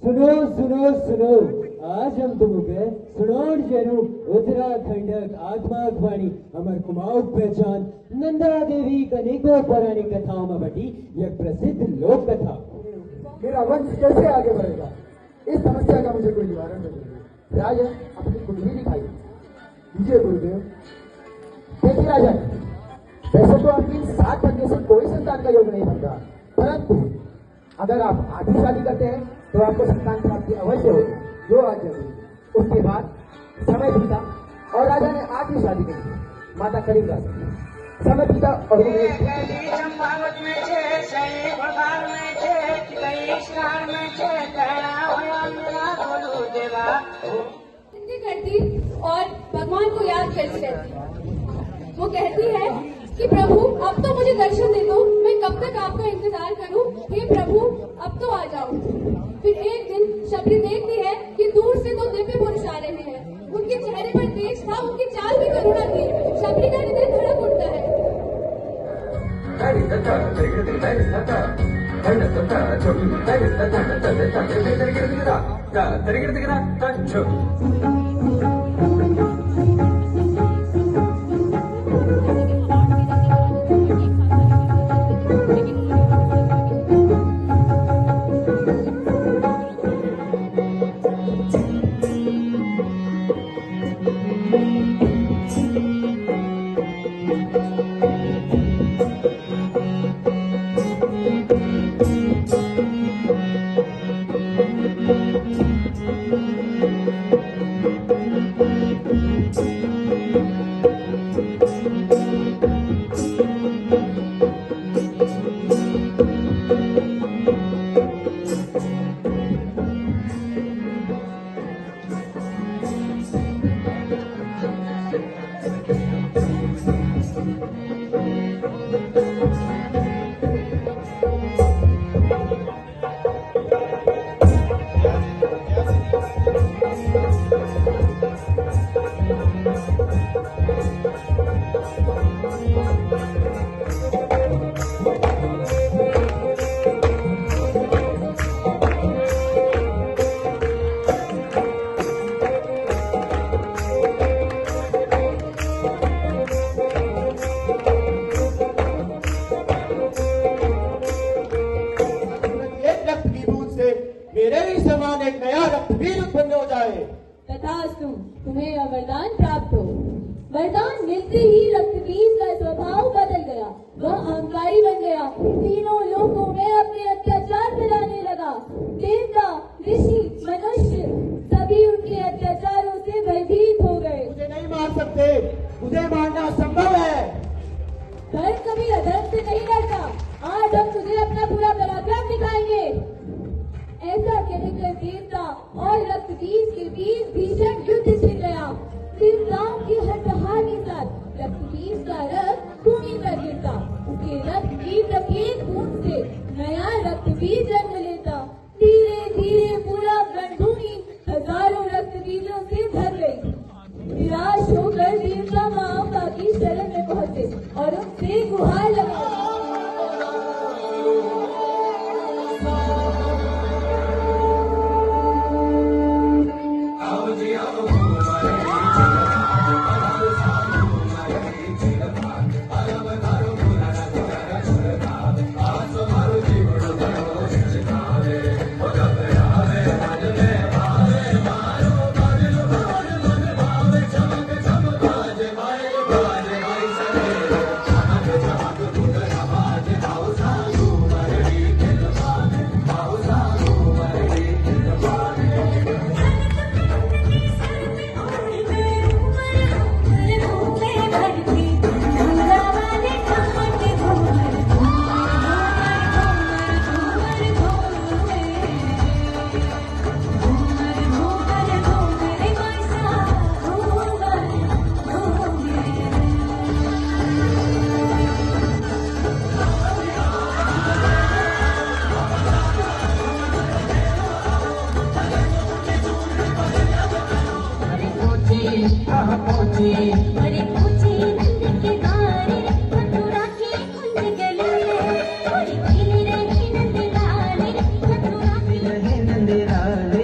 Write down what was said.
सुनो सुनो सुनो, आज हम तुमके सुनोण जेनु उत्तराखंडक आत्मावाणी अमर कुमाऊं पहचान नंदा देवी कनेको पौराणिक कथाओं में बटी यह प्रसिद्ध लोक कथा। मेरा वंश कैसे आगे बढ़ेगा, इस समस्या का मुझे कोई निवारण नहीं। राजा अपनी कुंडली दिखाई। विजय गुरुदेव। देखिए राजन, वैसे तो आपकी 7 कन्या से कोई संतान का योग नहीं बनता, परंतु अगर आप आधी शादी करते हैं तो आपको संतान प्राप्ति अवश्य होगी, जो आज जरूरी। उसके बाद समय बीता और राजा ने आधी शादी की। माता करीब समय बीता और करती और भगवान को याद करती रहती। वो कहती है कि प्रभु अब तो मुझे दर्शन दे दो, मैं कब तक आपका इंतजार करूं, हे प्रभु अब तो आ जाओ। फिर एक दिन शबरी देखती है कि दूर से 2 दिव्य पुरुष आ रहे हैं। उनके चेहरे पर तेज था, उनकी चाल भी करुणा थी। शबरी का हृदय धड़क उठता है। तुम्हें यह वरदान प्राप्त हो। वरदान मिलते ही रक्तबीज का स्वभाव बदल गया। वह अहंकारी बन गया। तीनों लोगों में अपने अत्याचार फैलाने लगा। देवता, ऋषि, मनुष्य सभी उनके अत्याचारों से भयभीत हो गए। मुझे नहीं मार सकते, मुझे मारना असंभव है। धर्म कभी अधर्म से नहीं लड़ता। आज हम तुझे अपना पूरा पराक्रम दिखाएंगे। ऐसा कहकर देवता और रक्तबीज के बीच भीषण युद्ध छिड़ गया। देवताओं की हरतहार के साथ रक्तबीज का रक्त भूमि पर गिरता। उसके रक्त की प्रत्येक बूंद से नया रक्तबीज जन्म लेता। धीरे धीरे पूरा रणभूमि हजारों रक्तबीजों से भर गई। निराश होकर देवता माँ की शरण में पहुंचे और उनसे गुहार लगाई। नंदलाल